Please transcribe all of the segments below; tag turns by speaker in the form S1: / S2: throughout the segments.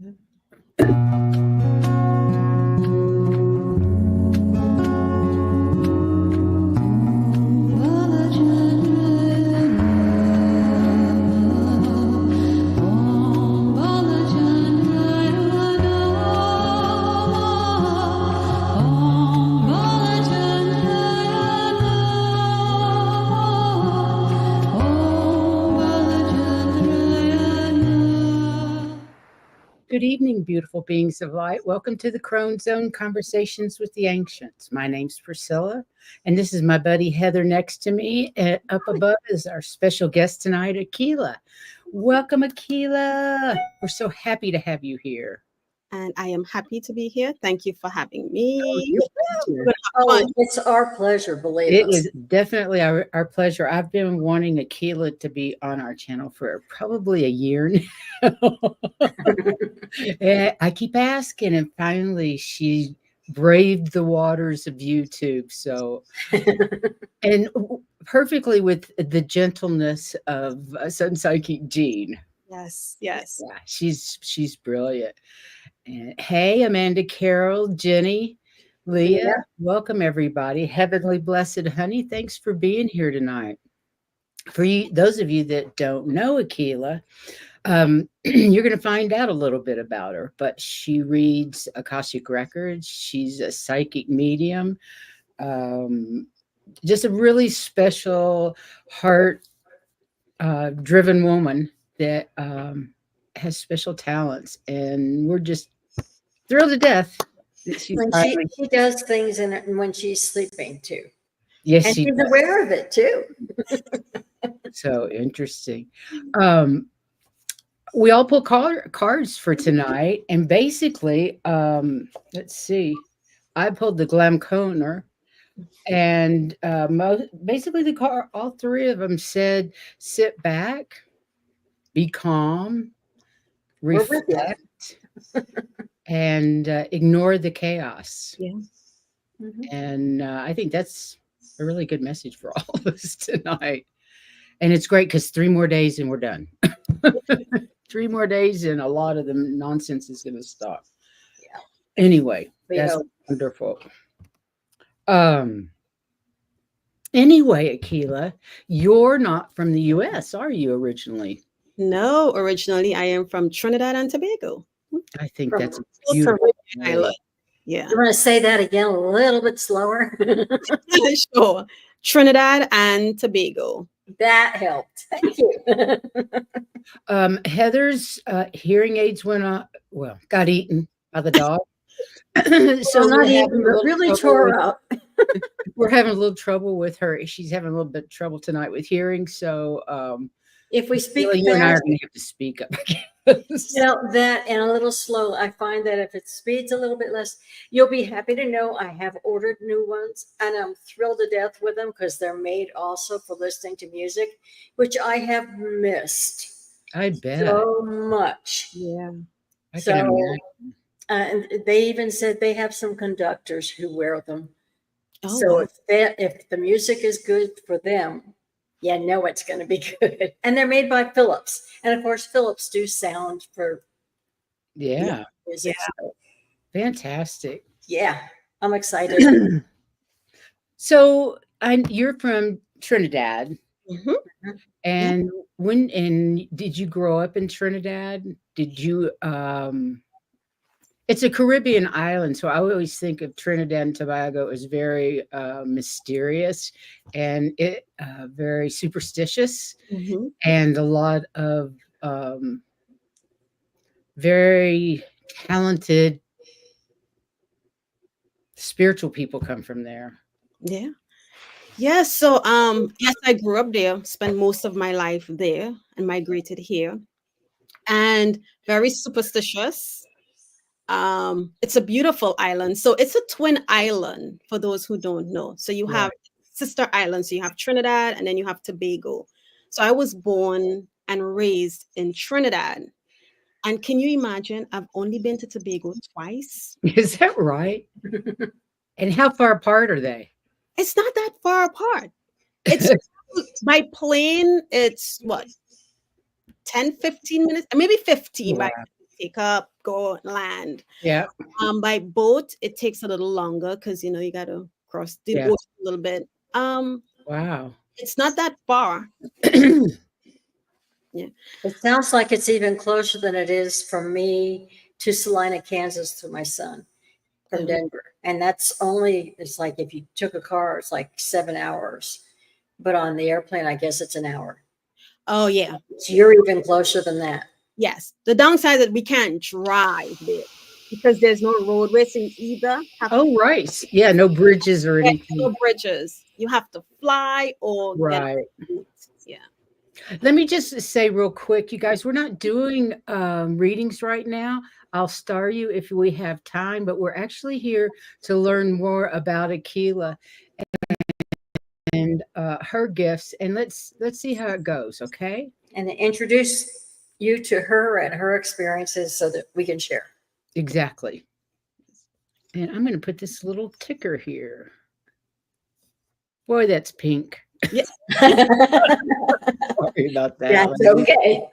S1: Good evening, beautiful beings of light. Welcome to the Crone Zone Conversations with the Ancients. My name's Priscilla, and this is my buddy Heather next to me. And up above is our special guest tonight, Akela. Welcome, Akela. We're so happy to have you here.
S2: And I am happy to be here. Thank you for having
S1: Oh,
S2: me.
S1: your pleasure.
S3: Oh, it's our pleasure, believe
S1: It
S3: us.
S1: is definitely our pleasure. I've been wanting Akela to be on our channel for probably a year now. And I keep asking, and finally she braved the waters of YouTube. So, and perfectly with the gentleness of Sun Psychic Jean.
S2: Yes.
S1: Yeah, she's brilliant. And hey, Amanda, Carol, Jenny, Leah,
S3: Yeah.
S1: welcome everybody. Heavenly Blessed Honey, thanks for being here tonight. For you, those of you that don't know Akela, you're going to find out a little bit about her, but she reads Akashic Records. She's a psychic medium, just a really special heart driven woman that has special talents. And we're just thrilled to death that she's
S3: When
S1: finally.
S3: she does things in it, and when she's sleeping too,
S1: Yes,
S3: and
S1: she
S3: she's
S1: does.
S3: aware of it too.
S1: So interesting. We all pull cards for tonight, and basically, let's see. I pulled the Glam Coner, and basically all three of them said, "Sit back, be calm,
S3: We're with you.
S1: reflect, and ignore the chaos."
S2: Yeah.
S3: Mhm.
S1: And I think that's a really good message for all of us tonight. And it's great because 3 more days and we're done. 3 more days and a lot of the nonsense is going to stop.
S3: Yeah.
S1: Anyway,
S3: We
S1: that's
S3: hope.
S1: wonderful. Anyway, Akela, you're not from the US, are you originally?
S2: No, originally I am from Trinidad and Tobago.
S1: I think
S3: From
S1: that's a
S2: It's a
S1: beautiful
S2: Caribbean island. Yeah.
S3: You want to say that again a little bit slower?
S2: Sure. Trinidad and Tobago.
S3: That helped. Thank you.
S1: Heather's hearing aids went on, well, got eaten by the dog.
S3: So
S1: we're
S3: not
S1: having
S3: even,
S1: a little
S3: but really
S1: trouble
S3: tore
S1: with-
S3: up.
S1: We're having a little trouble with her. She's having a little bit of trouble tonight with hearing. So
S3: If we speak
S1: you and I are
S3: fast,
S1: going to have to speak up. I guess.
S3: that and a little slow, I find that if it speeds a little bit less, you'll be happy to know I have ordered new ones, and I'm thrilled to death with them because they're made also for listening to music, which I have missed
S1: I bet.
S3: so much.
S2: Yeah.
S1: I can
S3: So,
S1: imagine.
S3: and they even said they have some conductors who wear them.
S2: Oh,
S3: So
S2: wow.
S3: if the music is good for them, you know it's going to be good. And they're made by Philips, and of course Philips do sound for
S1: Yeah.
S3: music. So,
S1: Fantastic.
S3: yeah, I'm excited.
S1: So you're from Trinidad.
S2: Mhm.
S1: And did you grow up in Trinidad? Did you it's a Caribbean island, so I always think of Trinidad and Tobago as very mysterious and very superstitious,
S2: Mhm.
S1: and a lot of very talented spiritual people come from there.
S2: Yeah. Yeah. So yes, I grew up there, spent most of my life there and migrated here. And very superstitious. It's a beautiful island. So it's a twin island for those who don't know. So you have sister islands. So you have Trinidad and then you have Tobago. So I was born and raised in Trinidad. And can you imagine? I've only been to Tobago twice.
S1: Is that right? And how far apart are they?
S2: It's not that far apart. It's by plane, it's what, 10, 15 minutes? Maybe 15 by
S1: Wow.
S2: take up, go and land.
S1: Yeah.
S2: By boat, it takes a little longer because you know you got to cross the
S1: Yeah.
S2: ocean a little bit.
S1: Wow.
S2: It's not that far. Yeah.
S3: It sounds like it's even closer than it is from me to Salina, Kansas, to my son from Denver. And that's only, it's like if you took a car, it's like 7 hours. But on the airplane, I guess it's an hour.
S2: Oh yeah.
S3: So you're even closer than that.
S2: Yes. The downside is that we can't drive there because there's no roadway, so you either have
S1: Oh, right. Yeah, no bridges or
S2: to
S1: anything.
S2: no bridges. You have to fly or get
S1: Right.
S2: a boat. Yeah.
S1: Let me just say real quick, you guys, we're not doing readings right now. I'll star you if we have time, but we're actually here to learn more about Akela and her gifts, and let's see how it goes. Okay.
S3: And introduce you to her and her experiences so that we can share.
S1: Exactly. And I'm going to put this little ticker here. Boy, that's pink.
S2: Yeah.
S1: Sorry about that.
S3: That's okay.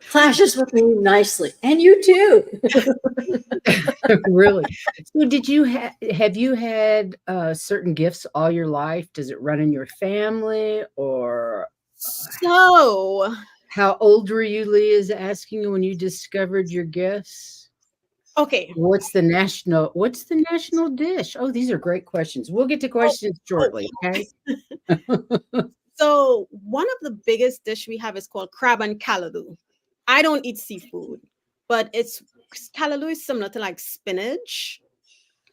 S3: Clashes with me nicely, and you too.
S1: Really. So did you have you had certain gifts all your life? Does it run in your family, or
S2: So
S1: how old were you? Leah is asking you when you discovered your gifts.
S2: okay.
S1: What's the national dish? Oh, these are great questions. We'll get to questions shortly, okay?
S2: So one of the biggest dish we have is called crab and callaloo. I don't eat seafood, but it's callaloo is similar to like spinach.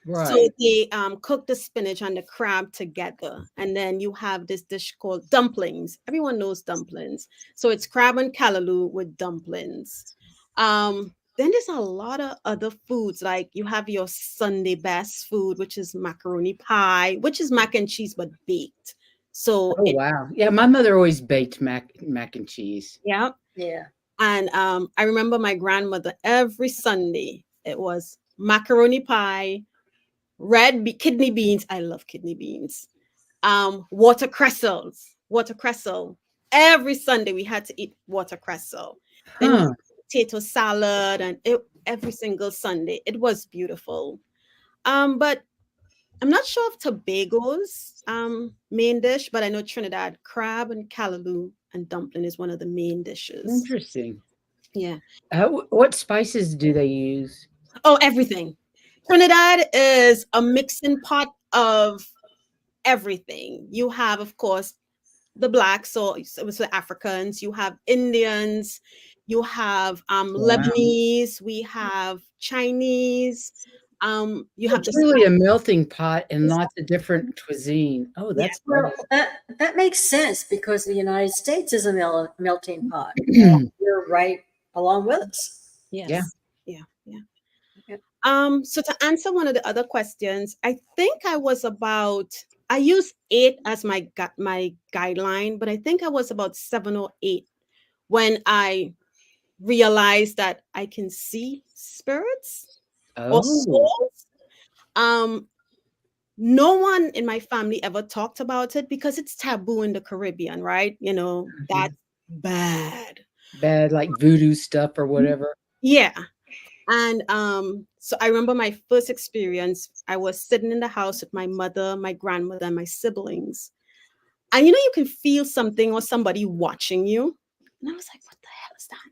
S2: So
S1: Right.
S2: they cook the spinach and the crab together, and then you have this dish called dumplings. Everyone knows dumplings, so it's crab and callaloo with dumplings. Then there's a lot of other foods, like you have your Sunday best food, which is macaroni pie, which is mac and cheese but baked. So
S1: Oh, wow. Yeah, my mother always baked mac and cheese.
S2: yeah.
S3: Yeah.
S2: And I remember my grandmother every Sunday, it was macaroni pie, kidney beans. I love kidney beans. Watercressel. Every Sunday we had to eat watercressel. Then we
S1: Huh.
S2: had potato salad, and every single Sunday. It was beautiful. But I'm not sure of Tobago's main dish, but I know Trinidad crab and callaloo and dumpling is one of the main dishes.
S1: Interesting.
S2: Yeah.
S1: What spices do they use?
S2: Oh, everything. Trinidad is a mixing pot of everything. You have, of course, the blacks, so it was the Africans. You have Indians. You have
S1: Wow.
S2: Lebanese. We have Chinese. You have the
S1: Truly a melting pot and lots of different cuisine. Oh, that's
S3: Well, that makes sense because the United States is a melting pot. And you're right along with us.
S2: yes.
S1: Yeah.
S2: Yeah. Yeah.
S3: Yeah.
S2: So to answer one of the other questions, I think I use 8 as my guideline, but I think I was about 7 or 8 when I realized that I can see spirits or
S1: Oh,
S2: souls. No one in my family ever talked about it because it's taboo in the Caribbean, right? You know, that's bad.
S1: bad, like voodoo stuff or whatever.
S2: Yeah. And so I remember my first experience. I was sitting in the house with my mother, my grandmother, and my siblings. And you know, you can feel something or somebody watching you. And I was like, what the hell is that?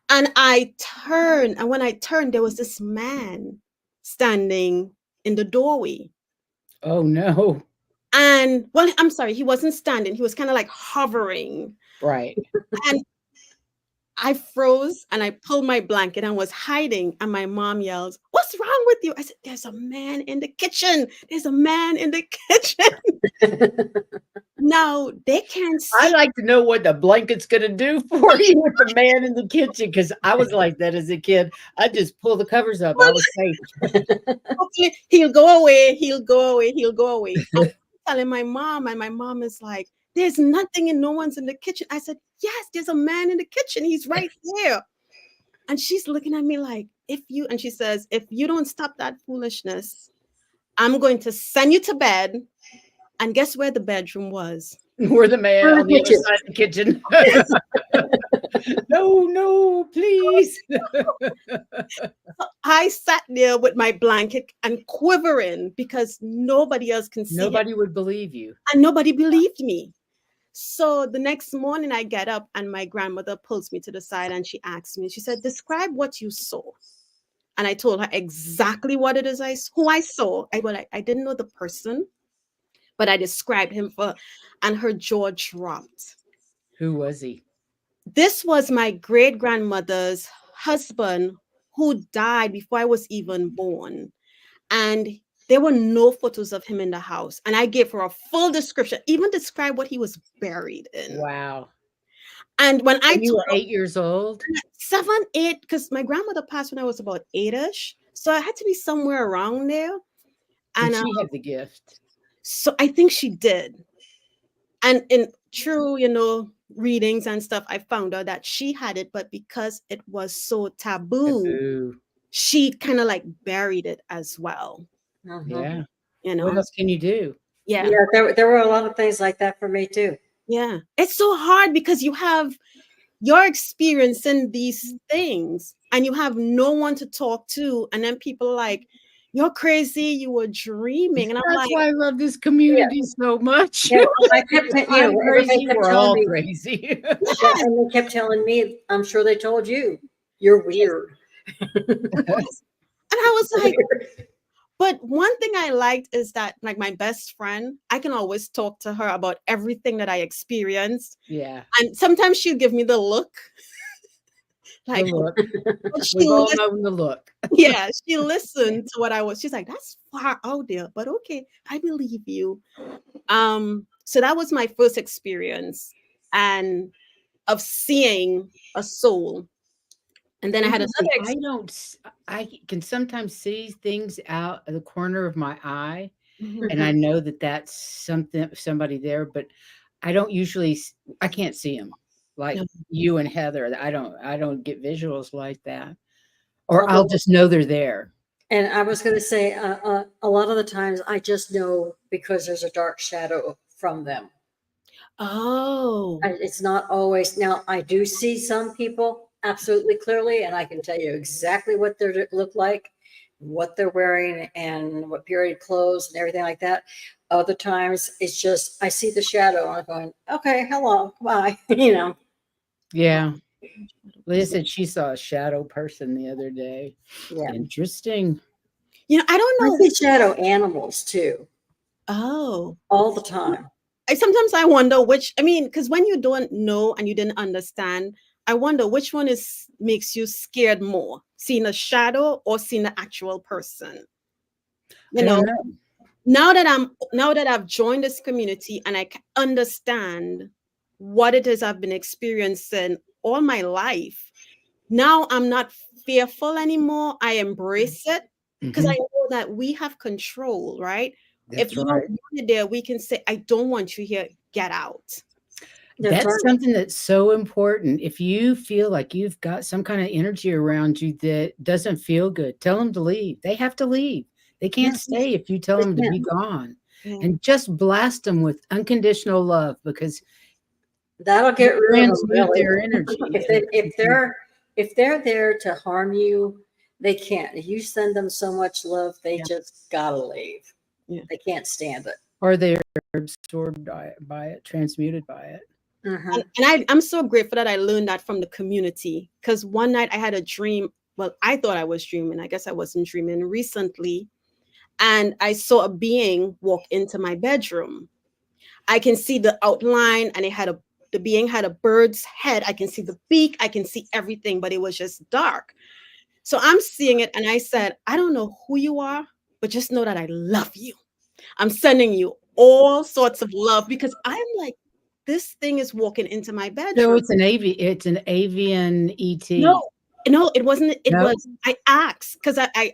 S2: And I turned, and when I turned, there was this man standing in the doorway.
S1: Oh no.
S2: And well, I'm sorry, he wasn't standing, he was kind of like hovering.
S1: Right.
S2: And I froze and I pulled my blanket and was hiding. And my mom yells, "What's wrong with you?" I said, "There's a man in the kitchen. There's a man in the kitchen." Now they can't
S1: I'd
S2: see.
S1: like to know what the blanket's gonna do for you with the man in the kitchen, because I was like that as a kid. I just pull the covers up. I was safe.
S2: Okay, he'll go away. He'll go away. He'll go away. I'm telling my mom, and my mom is like, "There's nothing and no one's in the kitchen." I said, "Yes, there's a man in the kitchen. He's right there." And she's looking at me like, and she says, "If you don't stop that foolishness, I'm going to send you to bed." And guess where the bedroom was?
S1: We're the man on the other side of the kitchen. No, please.
S2: I sat there with my blanket and quivering because nobody else can see him,
S1: Nobody would believe you.
S2: and nobody believed me. So the next morning I get up and my grandmother pulls me to the side and she asks me, she said, describe what you saw. And I told her exactly what it is who I saw. I didn't know the person, but I described him and her jaw dropped.
S1: Who was he?
S2: This was my great grandmother's husband who died before I was even born. And there were no photos of him in the house. And I gave her a full description, even described what he was buried in.
S1: Wow.
S2: And when I
S1: And you
S2: told
S1: were 8 years old?
S2: 7, 8, because my grandmother passed when I was about 8ish. So I had to be somewhere around there.
S1: Did
S2: And
S1: she have the gift?
S2: so I think she did. And in true, readings and stuff, I found out that she had it, but because it was so taboo,
S1: Taboo.
S2: she kind of like buried it as well.
S1: Yeah.
S2: You
S1: What
S2: know,
S1: else can you do?
S2: yeah,
S3: Yeah, there were a lot of things like that for me too.
S2: yeah. It's so hard because you have you're experiencing these things and you have no one to talk to, and then people are like, "You're crazy. You were dreaming," and I'm
S1: That's
S2: like,
S1: why I love this community so much.
S3: Yeah, I kept,
S1: I'm
S3: everybody
S1: crazy.
S3: kept
S1: We're
S3: telling
S1: all
S3: me,
S1: crazy.
S3: yeah, and they kept telling me, I'm sure they told you, you're weird.
S2: "Yes." And I was like, but one thing I liked is that, like, my best friend, I can always talk to her about everything that I experienced.
S1: Yeah.
S2: And sometimes she'll give me the look,
S1: The
S2: like,
S1: look.
S2: but
S1: We've all known the look.
S2: yeah, she listened to what I was. She's like, that's far out there, but okay, I believe you. So that was my first experience and of seeing a soul. And then I had
S1: Interesting.
S2: another
S1: I can sometimes see things out of the corner of my eye,
S2: Mhm.
S1: and I know that that's somebody there, but I don't usually I can't see them like
S2: No.
S1: you and Heather. I don't get visuals like that. Or I'll
S3: Although,
S1: just know they're there.
S3: and I was going to say, a lot of the times I just know because there's a dark shadow from them.
S2: Oh,
S3: It's not always. Now, I do see some people absolutely clearly, and I can tell you exactly what they look like, what they're wearing, and what period clothes and everything like that. Other times, it's just I see the shadow, and I'm going, okay, hello, bye,
S1: Yeah. Liz said she saw a shadow person the other day.
S3: Yeah.
S1: Interesting.
S2: I don't
S3: I
S2: know.
S3: see shadow animals too,
S2: Oh,
S3: all the time.
S2: Sometimes I wonder which, I mean, because when you don't know and you didn't understand, I wonder which one makes you scared more, seeing a shadow or seeing the actual person.
S1: I
S2: You
S1: don't
S2: know,
S1: know.
S2: now that I've joined this community and I understand what it is I've been experiencing all my life, now I'm not fearful anymore. I embrace it because I
S1: Mhm.
S2: know that we have control, right? If
S1: That's
S2: you don't
S1: right.
S2: want it there, we can say, I don't want you here, get out.
S3: That's
S1: That's
S3: right.
S1: something that's so important. If you feel like you've got some kind of energy around you that doesn't feel good, tell them to leave. They have to leave. They can't
S3: Yeah,
S1: stay if you tell
S3: they
S1: them to be
S3: can.
S1: gone.
S2: Yeah.
S1: And just blast them with unconditional love because
S3: That'll
S1: you
S3: get rid of them
S1: transmute
S3: really.
S1: their energy.
S3: If they're there to harm you, they can't. If you send them so much love, they
S2: Yeah.
S3: just gotta leave.
S2: Yeah.
S3: They can't stand it.
S1: Or they're absorbed by it, transmuted by it.
S3: Mm-hmm.
S2: And I'm so grateful that I learned that from the community because one night I had a dream. Well, I thought I was dreaming. I guess I wasn't dreaming recently. And I saw a being walk into my bedroom. I can see the outline, and the being had a bird's head. I can see the beak, I can see everything, but it was just dark. So I'm seeing it, and I said, I don't know who you are, but just know that I love you. I'm sending you all sorts of love because I'm like, this thing is walking into my
S1: So
S2: bedroom.
S1: it's an avian
S2: No,
S1: ET.
S2: no, it wasn't. It
S1: No?
S2: was, I asked, because I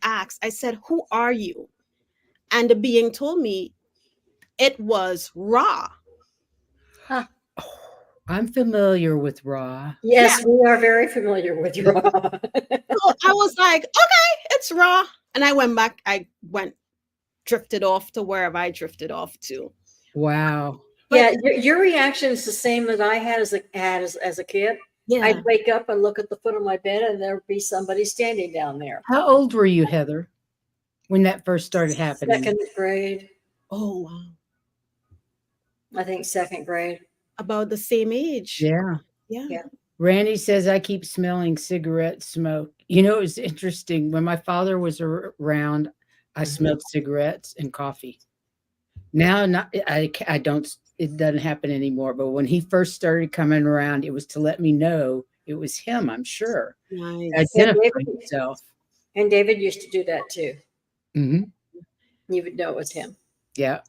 S2: asked, I said, who are you? And the being told me it was Ra.
S3: Huh.
S1: Oh, I'm familiar with Ra.
S2: Yeah.
S3: Yes, we are very familiar with your.
S2: So I was like, okay, it's Ra. And I went back, drifted off to wherever I drifted off to.
S1: Wow.
S2: But
S3: Yeah, your reaction is the same that I had as a kid.
S2: Yeah.
S3: I'd wake up and look at the foot of my bed, and there'd be somebody standing down there.
S1: How old were you, Heather, when that first started happening?
S3: Second grade,
S2: Oh, wow.
S3: I think second grade.
S2: About the same age.
S1: Yeah.
S2: Yeah.
S3: Yeah.
S1: Randy says, I keep smelling cigarette smoke. You know, it's interesting. When my father was around, I smelled cigarettes and coffee. Now, not I don't. It doesn't happen anymore. But when he first started coming around, it was to let me know it was him. I'm sure
S2: Nice.
S3: And
S1: identify
S3: David,
S1: himself.
S3: and David used to do that too.
S1: Hmm.
S3: You would know it was him.
S1: Yeah,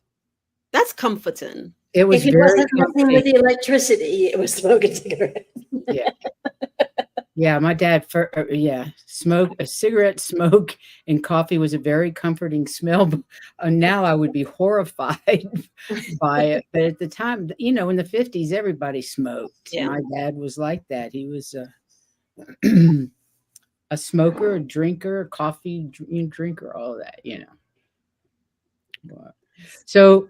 S2: That's comforting.
S1: it was
S3: If he
S1: very
S3: wasn't messing
S1: comforting.
S3: with the electricity, it was smoking cigarettes.
S1: Yeah, yeah. My dad, yeah, smoke a cigarette smoke and coffee was a very comforting smell. But, now I would be horrified by it. But at the time, you know, in the 50s, everybody smoked.
S2: Yeah.
S1: My dad was like that. He was a smoker, a drinker, a coffee drinker, all of that, you know. But- So,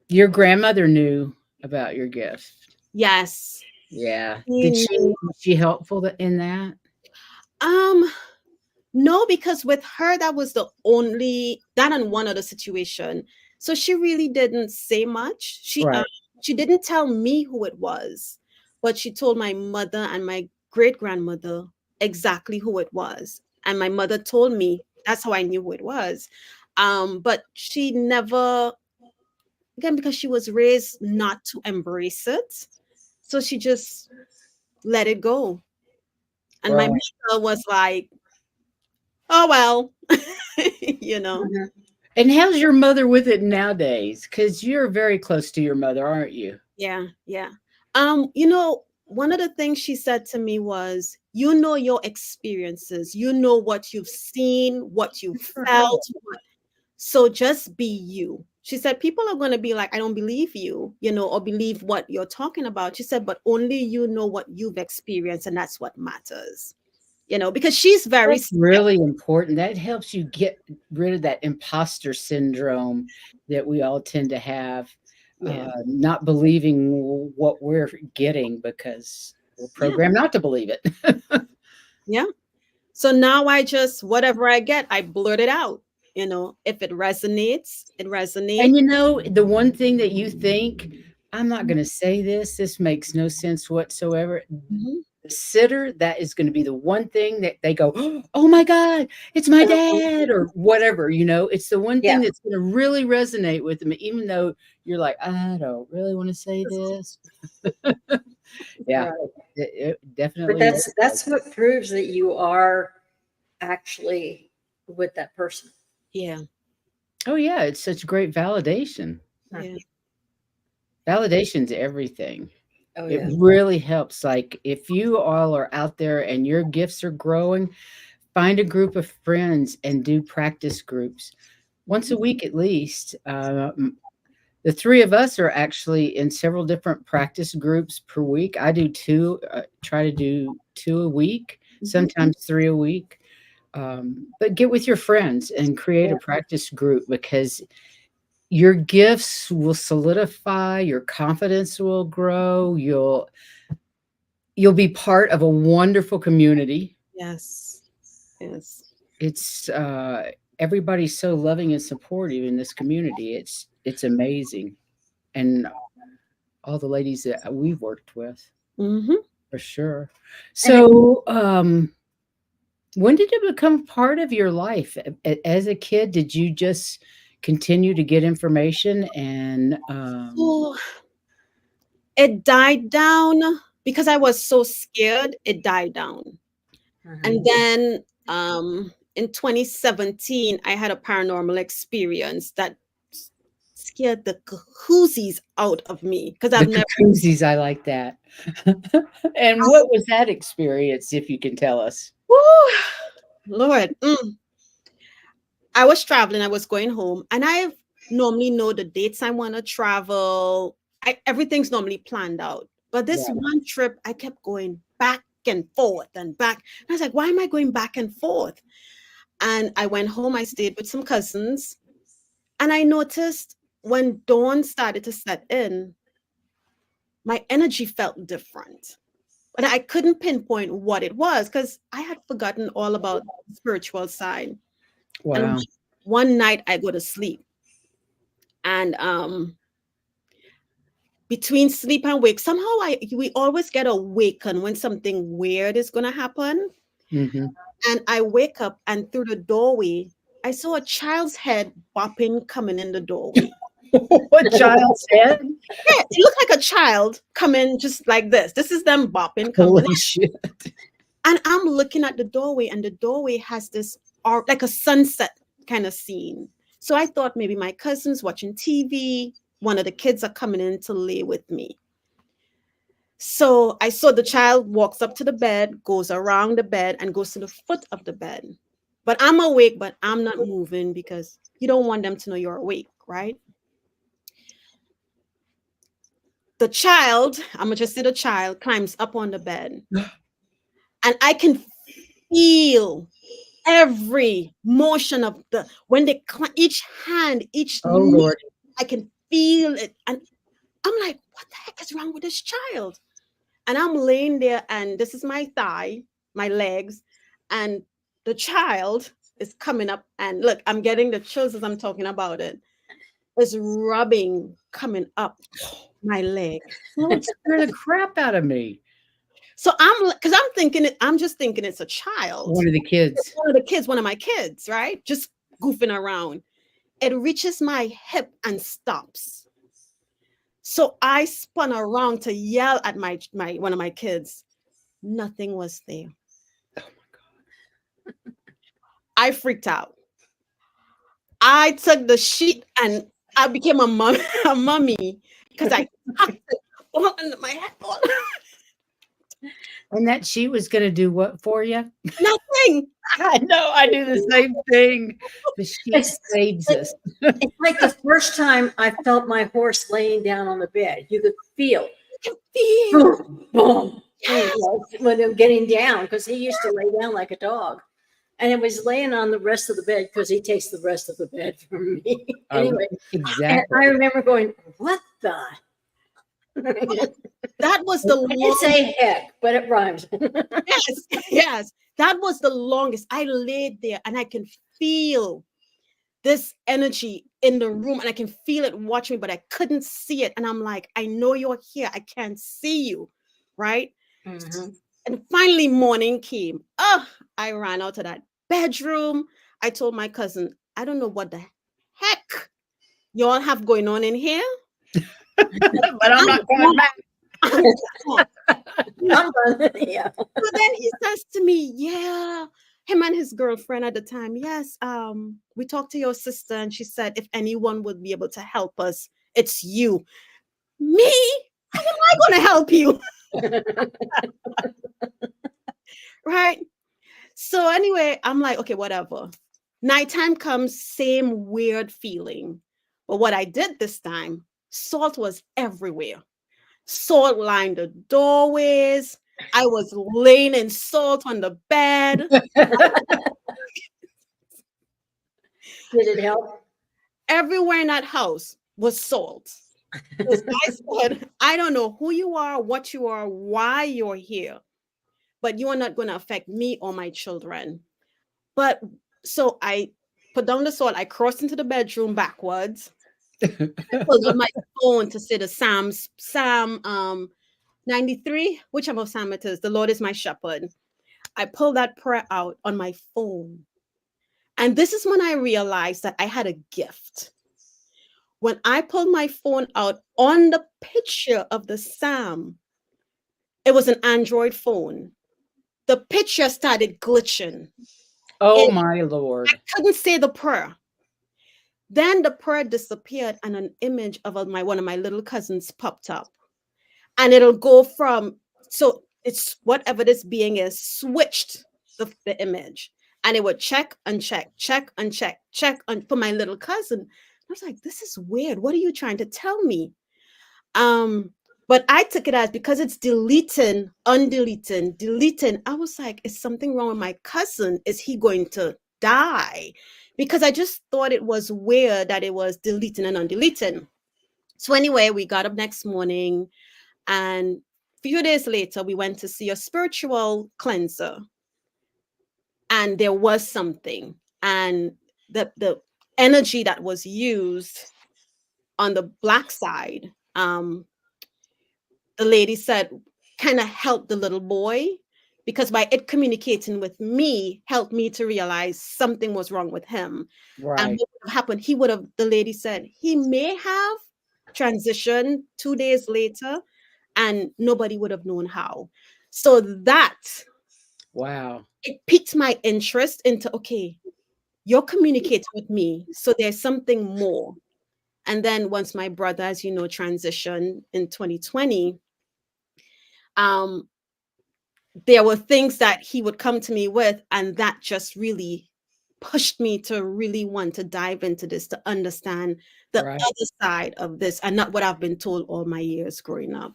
S1: your grandmother knew about your gift.
S2: Yes.
S1: Yeah.
S2: He
S1: Did she
S2: knew.
S1: was she helpful in that?
S2: Um, no, because with her, that was the only that and one other situation. So she really didn't say much.
S1: Right.
S2: She didn't tell me who it was, but she told my mother and my great grandmother exactly who it was. And my mother told me that's how I knew who it was. But she never, again, because she was raised not to embrace it. So she just let it go. And my
S1: Right.
S2: mother was like, oh well, you know.
S3: Mhm.
S1: And how's your mother with it nowadays? Because you're very close to your mother, aren't you?
S2: Yeah, yeah. One of the things she said to me was, you know your experiences, you know what you've seen, what you
S1: Good for her.
S2: felt, so just be you. She said, people are going to be like, I don't believe you, or believe what you're talking about. She said, but only you know what you've experienced, and that's what matters. Because she's very
S1: That's really important. That helps you get rid of that imposter syndrome that we all tend to have,
S2: yeah,
S1: not believing what we're getting because we're
S2: yeah,
S1: programmed not to believe it.
S2: yeah. So now I just, whatever I get, I blurt it out. If it resonates, it resonates.
S1: And you know, the one thing that you think, I'm not going to say this, this makes no sense whatsoever.
S2: Mhm.
S1: The sitter, that is going to be the one thing that they go, oh my God, it's my dad, or whatever, you know, it's the one thing
S3: Yeah.
S1: that's going to really resonate with them, even though you're like, I don't really want to say this. Yeah,
S3: Right.
S1: it
S3: But
S1: definitely
S3: that's
S1: resonates.
S3: what proves that you are actually with that person.
S2: Yeah,
S1: Oh, yeah, it's such great validation.
S2: yeah,
S1: Validation's everything.
S3: Oh
S1: It
S3: yeah.
S1: really helps. Like if you all are out there and your gifts are growing, find a group of friends and do practice groups once a week at least. The three of us are actually in several different practice groups per week. I do two, try to do two a week,
S2: Mhm.
S1: sometimes three a week. But get with your friends and create
S3: Yeah.
S1: a practice group because your gifts will solidify, your confidence will grow, you'll be part of a wonderful community.
S2: Yes, yes,
S1: It's everybody's so loving and supportive in this community. It's amazing, and all the ladies that we've worked with
S2: hmm
S1: for sure.
S3: And it,
S1: So, when did it become part of your life? As a kid, did you just continue to get information and
S2: Oh, it died down because I was so scared. It died down, and
S3: Mhm.
S2: then in 2017, I had a paranormal experience that scared the kahoozies out of me because
S1: the
S2: I've never.
S1: jacuzzis? I like that. And what was that experience, if you can tell us?
S2: Woo, Lord, I was traveling, I was going home, and I normally know the dates I want to travel. Everything's normally planned out. But this
S1: Right.
S2: one trip, I kept going back and forth and back. And I was like, why am I going back and forth? And I went home, I stayed with some cousins, and I noticed when dawn started to set in, my energy felt different. But I couldn't pinpoint what it was because I had forgotten all about the spiritual side. And
S1: Wow.
S2: one night I go to sleep, and between sleep and wake, somehow we always get awakened when something weird is gonna happen.
S1: Hmm.
S2: And I wake up, and through the doorway, I saw a child's head bopping coming in the doorway.
S1: What child said?
S2: Yeah, it looked like a child coming just like this. This is them bopping coming.
S1: Holy shit.
S2: And I'm looking at the doorway, and the doorway has this art, like a sunset kind of scene. So I thought maybe my cousin's watching TV. One of the kids are coming in to lay with me. So I saw the child walks up to the bed, goes around the bed, and goes to the foot of the bed. But I'm awake, but I'm not moving because you don't want them to know you're awake, right? The child, I'm gonna just say the child, climbs up on the bed, and I can feel every motion of the when they each hand, each
S1: Oh
S2: knee,
S1: Lord.
S2: I can feel it, and I'm like, what the heck is wrong with this child? And I'm laying there, and this is my thigh, my legs, and the child is coming up, and look, I'm getting the chills as I'm talking about it. It's rubbing coming up my leg.
S1: That would scare the crap out of me.
S2: So because I'm thinking I'm just thinking it's a child.
S1: One of the kids.
S2: One of the kids, one of my kids, right? Just goofing around. It reaches my hip and stops. So I spun around to yell at my one of my kids. Nothing was there.
S1: Oh my God.
S2: I freaked out. I took the sheet and I became a mummy because I tucked it all under my head.
S1: And that she was going to do what for you?
S2: Nothing.
S1: I know. I do the same thing. The sheet
S3: It's,
S1: saves us.
S3: it's like the first time I felt my horse laying down on the bed. You could feel
S2: I can feel.
S3: boom, boom,
S2: Yes.
S3: when I'm getting down because he used to lay down like a dog. And it was laying on the rest of the bed because he takes the rest of the bed from me. Anyway, and
S1: Exactly.
S3: I remember going, what the?
S2: That was the
S3: I didn't
S2: longest.
S3: say heck, but it rhymes.
S2: Yes, yes. That was the longest. I laid there and I can feel this energy in the room, and I can feel it watching me, but I couldn't see it. And I'm like, I know you're here. I can't see you. Right.
S3: Mhm.
S2: And finally, morning came. Oh, I ran out of that bedroom. I told my cousin, I don't know what the heck y'all have going on in here.
S1: But I'm not going back.
S2: I'm gone.
S3: Yeah.
S2: So then he says to me, yeah, him and his girlfriend at the time, yes, we talked to your sister and she said if anyone would be able to help us, it's you. Me? How am I going to help you? Right? So anyway, I'm like, okay, whatever. Nighttime comes, same weird feeling. But what I did this time, salt was everywhere. Salt lined the doorways. I was laying in salt on the bed.
S3: Did it help?
S2: Everywhere in that house was salt. Because I said, I don't know who you are, what you are, why you're here, but you are not going to affect me or my children. But so I put down the salt. I crossed into the bedroom backwards. Pulled out my phone to say the Psalm 93, whichever Psalm it is. The Lord is my shepherd. I pulled that prayer out on my phone. And this is when I realized that I had a gift. When I pulled my phone out on the picture of the Psalm, it was an Android phone. The picture started glitching.
S1: Oh
S2: It,
S1: my Lord.
S2: I couldn't say the prayer. Then the prayer disappeared and an image of one of my little cousins popped up. And it'll go from, so it's whatever this being is, switched the image. And it would check, uncheck, check, uncheck, check for my little cousin. I was like, this is weird. What are you trying to tell me? But I took it as because it's deleting, undeleting, deleting. I was like, is something wrong with my cousin? Is he going to die? Because I just thought it was weird that it was deleting and undeleting. So anyway, we got up next morning And a few days later, we went to see a spiritual cleanser, and there was something, and the energy that was used on the black side, the lady said, kind of helped the little boy, because by it communicating with me helped me to realize something was wrong with him. And
S1: Right.
S2: what would have happened, he would have, the lady said, he may have transitioned 2 days later and nobody would have known how. So that,
S1: Wow.
S2: it piqued my interest into, okay, you're communicating with me, so there's something more. And then once my brother, as you know, transitioned in 2020, um, there were things that he would come to me with, and that just really pushed me to really want to dive into this, to understand the
S1: Right.
S2: other side of this and not what I've been told all my years growing up.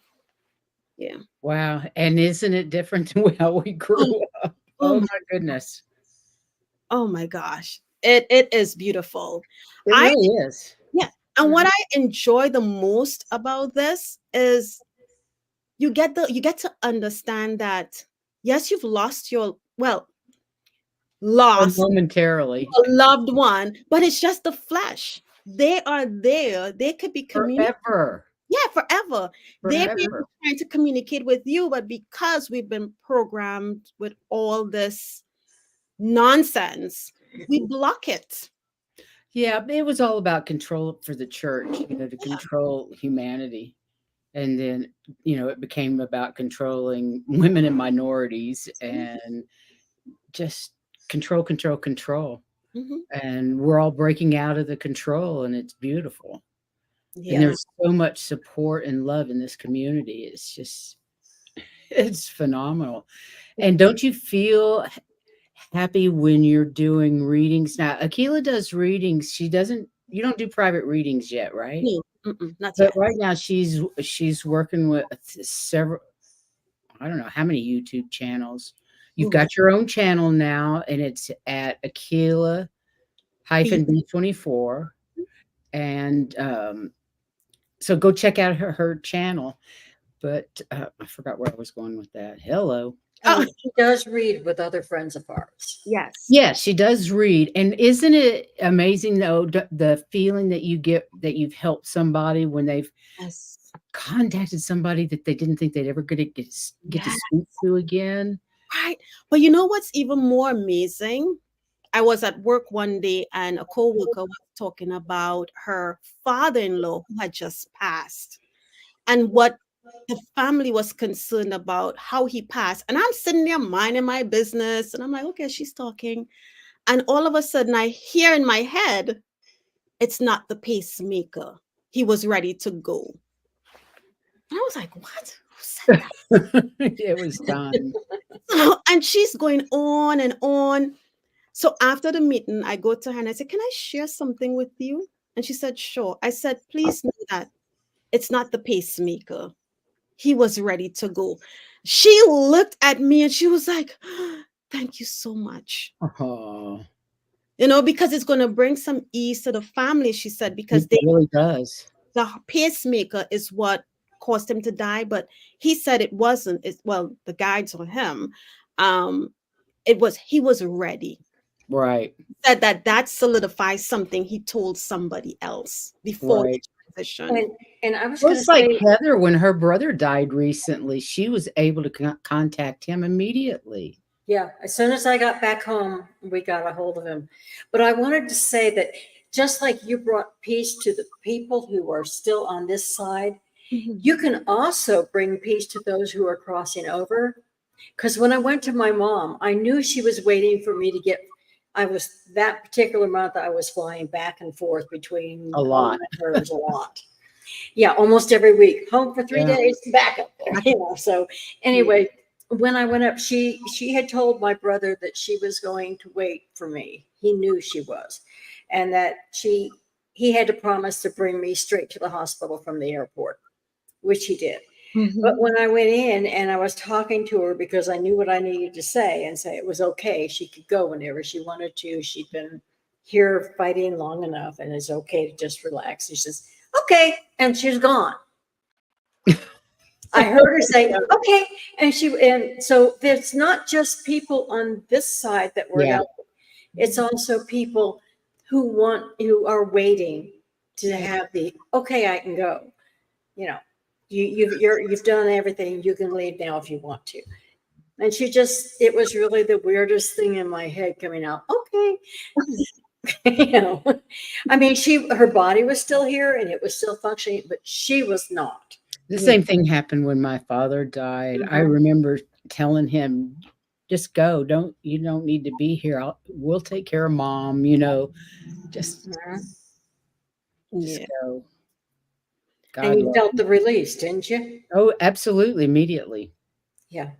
S2: Yeah.
S1: Wow. And isn't it different to how we
S2: Oh,
S1: grew up?
S2: oh
S1: Oh
S2: my,
S1: my goodness.
S2: oh my gosh. It is beautiful.
S1: It
S2: I
S1: really is.
S2: Yeah. And
S1: Yeah.
S2: what I enjoy the most about this is you get to understand that yes, you've lost your, well,
S1: Or
S2: lost
S1: momentarily.
S2: a loved one, but it's just the flesh. They are there. They could be communicating.
S1: Forever.
S2: Yeah, forever. They may be
S1: Forever.
S2: trying to communicate with you, but because we've been programmed with all this nonsense, we block it.
S1: Yeah, it was all about control for the church, to control humanity. And then, it became about controlling women and minorities and just control, control, control.
S2: Mhm.
S1: And we're all breaking out of the control, and it's beautiful. And
S2: Yeah.
S1: there's so much support and love in this community. It's just, it's phenomenal. And don't you feel happy when you're doing readings? Now, Akela does readings. You don't do private readings yet, right?
S2: No, not
S1: But
S2: yet.
S1: right now she's working with several, I don't know how many YouTube channels. You've
S2: Mhm.
S1: got your own channel now, and it's at Akela
S2: Be-
S1: hyphen B24. And so go check out her channel. But I forgot where I was going with that. Hello.
S2: Oh,
S3: She does read with other friends of ours.
S2: yes.
S1: Yeah, she does read. And isn't it amazing, though, the feeling that you get that you've helped somebody when they've
S2: Yes.
S1: contacted somebody that they didn't think they'd ever get to
S2: Yes.
S1: speak to again?
S2: Right. But you know what's even more amazing? I was at work one day and a coworker was talking about her father-in-law who had just passed, and what the family was concerned about how he passed. And I'm sitting there minding my business and I'm like, okay, she's talking. And all of a sudden I hear in my head, it's not the pacemaker. He was ready to go. And I was like, what? Who said that?
S1: It was time.
S2: And she's going on and on. So after the meeting, I go to her and I said, can I share something with you? And she said, sure. I said, please know that it's not the pacemaker. He was ready to go. She looked at me and she was like, thank you so much.
S1: Oh,
S2: Because it's going to bring some ease to the family, she said,
S1: it
S2: because
S1: really does.
S2: the pacemaker is what caused him to die. But he said it wasn't. Well, the guides on him, um, he was ready.
S1: Right,
S2: Said that solidifies something he told somebody else before the
S1: right.
S2: transition.
S3: And I was
S1: Well,
S3: going to
S1: it's like
S3: say,
S1: Heather when her brother died recently. She was able to contact him immediately.
S3: yeah, as soon as I got back home, we got a hold of him. But I wanted to say that just like you brought peace to the people who are still on this side,
S2: Mhm.
S3: you can also bring peace to those who are crossing over. Because when I went to my mom, I knew she was waiting for me to get. I was that particular month, I was flying back and forth between
S1: A
S3: home
S1: lot.
S3: and hers a lot. Yeah, almost every week. Home for 3
S1: Yeah.
S3: days, back up there. So anyway, when I went up, she had told my brother that she was going to wait for me. He knew she was, and that he had to promise to bring me straight to the hospital from the airport, which he did. But
S2: Mhm.
S3: when I went in and I was talking to her because I knew what I needed to say and say it was okay, she could go whenever she wanted to. She'd been here fighting long enough and it's okay to just relax. She says, okay. And she's gone. I heard her say, okay. And so there's not just people on this side that were
S1: Yeah.
S3: helping. It's also people who are waiting to
S2: Yeah.
S3: have okay, I can go. You know, you've done everything. You can leave now if you want to. And it was really the weirdest thing in my head coming out. Okay. you know, I mean, her body was still here and it was still functioning, but she was not.
S1: The
S2: Yeah.
S1: same thing happened when my father died. I
S3: Mhm.
S1: remember telling him, "Just go. You don't need to be here. We'll take care of mom. Just
S3: Mhm.
S1: just
S2: Yeah.
S1: go."
S3: And
S1: God
S3: you
S1: love
S3: felt
S1: him.
S3: the release, didn't you?
S1: Oh, absolutely, immediately.
S3: Yeah.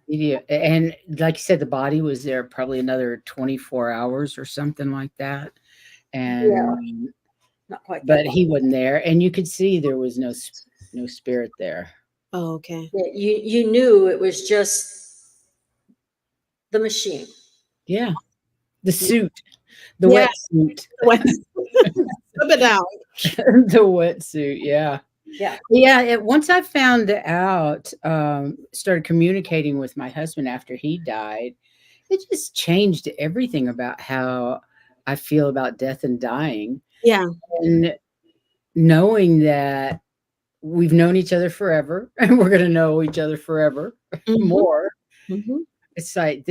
S1: And like you said, the body was there probably another 24 hours or something like that.
S3: Yeah.
S1: And
S3: Not quite that
S1: but
S3: long.
S1: he wasn't there, and you could see there was no spirit there.
S2: Oh, okay.
S3: Yeah, you knew it was just the machine.
S1: Yeah, the suit, the
S2: Yeah.
S1: wetsuit,
S2: Wet. Slip it down.
S1: the wetsuit. Yeah.
S3: Yeah.
S1: Yeah, once I found out, started communicating with my husband after he died, it just changed everything about how I feel about death and dying.
S2: Yeah.
S1: And knowing that we've known each other forever and we're going to know each other forever
S2: Hmm.
S1: more.
S2: Hmm.
S1: It's like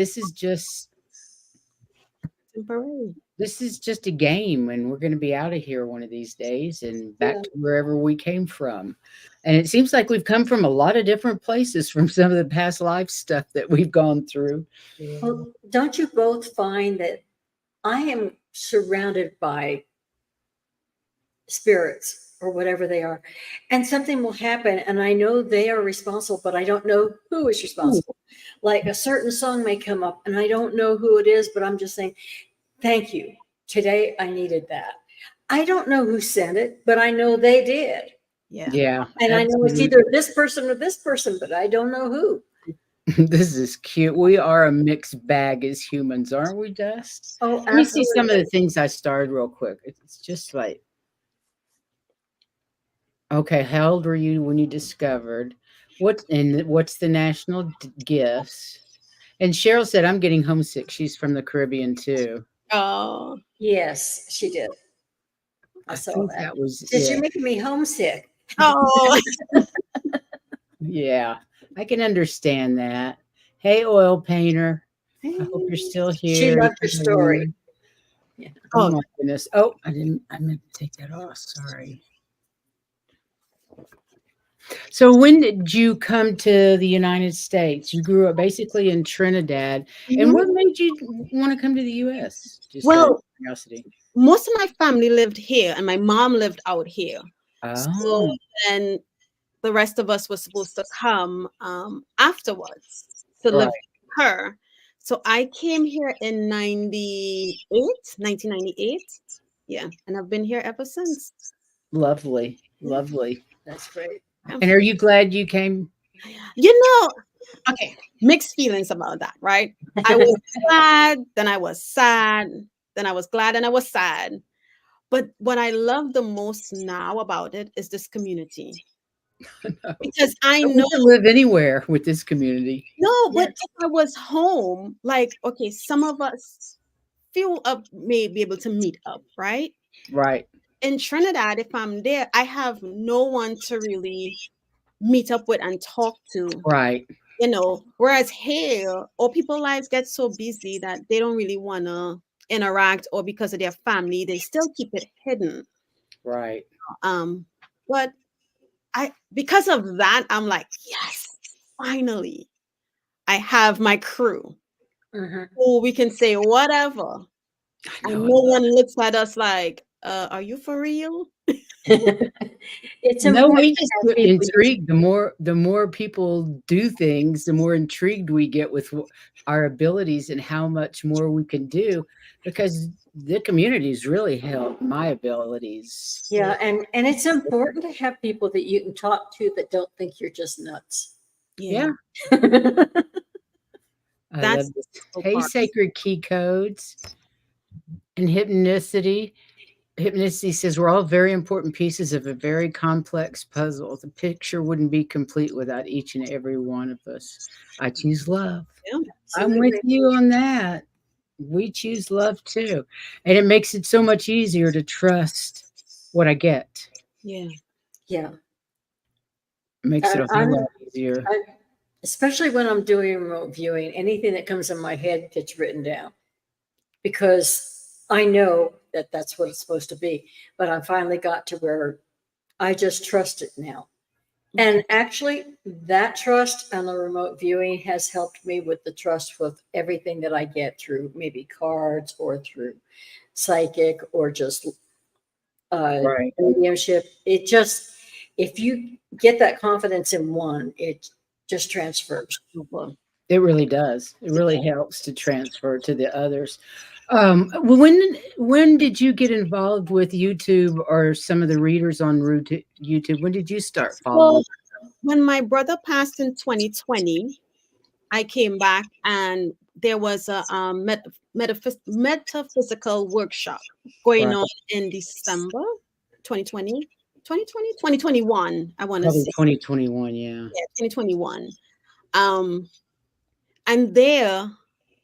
S2: Temporary.
S1: this is just a game, and we're going to be out of here one of these days and back
S3: Yeah.
S1: to wherever we came from. And it seems like we've come from a lot of different places from some of the past life stuff that we've gone through.
S3: Well, don't you both find that I am surrounded by spirits or whatever they are, and something will happen, and I know they are responsible, but I don't know who is responsible. Like a certain song may come up, and I don't know who it is, but I'm just saying, thank you. Today I needed that. I don't know who sent it, but I know they did.
S2: Yeah.
S1: Yeah,
S3: And I know it's
S1: absolutely.
S3: either this person or this person, but I don't know who.
S1: This is cute. We are a mixed bag as humans, aren't we, Dust?
S3: Oh,
S1: Let me see some of the
S3: absolutely.
S1: things I started real quick. It's just like, okay, how old were you when you discovered what's the national gifts? And Cheryl said, I'm getting homesick. She's from the Caribbean too.
S2: Oh.
S3: Yes, she did. I
S1: I
S3: saw
S1: think
S3: that.
S1: that was
S3: Says you're
S1: it.
S3: making me homesick.
S2: Oh.
S1: Yeah, I can understand that. Hey, oil painter. I hope you're
S2: Hey.
S1: still
S3: She
S1: here.
S3: loved your story. Yeah.
S1: Oh
S2: Oh.
S1: my goodness. Oh, I meant to take that off. Sorry. So when did you come to the United States? You grew up basically in Trinidad. And
S2: Mhm.
S1: what made you want to come to the US? Just out of
S2: Well,
S1: curiosity.
S2: most of my family lived here, and my mom lived out here. So
S1: Oh,
S2: then the rest of us were supposed to come afterwards to live
S1: right.
S2: with her. So I came here in 1998. Yeah, and I've been here ever since.
S1: Lovely.
S2: Yeah.
S1: Lovely.
S3: That's great.
S1: And are you glad you came?
S2: You know, okay, mixed feelings about that, right? I was glad, then I was sad, then I was glad, and I was sad. But what I love the most now about it is this community.
S1: No.
S2: Because I
S1: But we
S2: know,
S1: can live anywhere with this community.
S2: no, but
S3: Yes.
S2: if I was home, like, okay, some of us few up may be able to meet up, right?
S1: Right.
S2: In Trinidad, if I'm there, I have no one to really meet up with and talk to,
S1: Right.
S2: whereas here, all people lives get so busy that they don't really want to interact, or because of their family, they still keep it hidden.
S1: Right.
S2: Um, but because of that, I'm like, yes, finally, I have my crew
S3: Mhm.
S2: who we can say whatever,
S1: I
S2: and
S1: know.
S2: no one looks at us like, are you for real?
S3: It's
S1: No,
S3: important
S1: we
S3: to
S1: just
S3: have
S1: get
S3: people you
S1: intrigued. The more people do things, the more intrigued we get with our abilities and how much more we can do, because the communities really help my abilities.
S2: Yeah,
S3: yeah, and it's important to have people that you can talk to that don't think you're just nuts.
S2: yeah,
S1: Yeah, I
S2: that's
S1: love this.
S2: the
S1: Hey,
S2: part.
S1: sacred key codes and hypnoticity. hypnotist, he says, we're all very important pieces of a very complex puzzle. The picture wouldn't be complete without each and every one of us. I choose love.
S2: Yeah.
S1: I'm with
S3: Absolutely.
S1: you on that. We choose love too. And it makes it so much easier to trust what I get.
S2: Yeah.
S3: Yeah.
S1: It makes it
S3: And
S1: a whole lot easier.
S3: I, especially when I'm doing remote viewing, anything that comes in my head gets written down because I know that that's what it's supposed to be. But I finally got to where I just trust it now. And actually, that trust on the remote viewing has helped me with the trust with everything that I get through maybe cards or through psychic or just
S1: Right.
S3: mediumship. It just, if you get that confidence in one, it just transfers.
S1: It really does. It really helps to transfer to the others. Well, when did you get involved with YouTube or some of the readers on YouTube? When did you start
S2: Well,
S1: following?
S2: when my brother passed in 2020, I came back and there was a metaphysical workshop going
S1: Right.
S2: on in December 2020, 2020, 2021. I want to
S1: Probably
S2: say,
S1: 2021. Yeah.
S2: yeah, 2021. Um, and there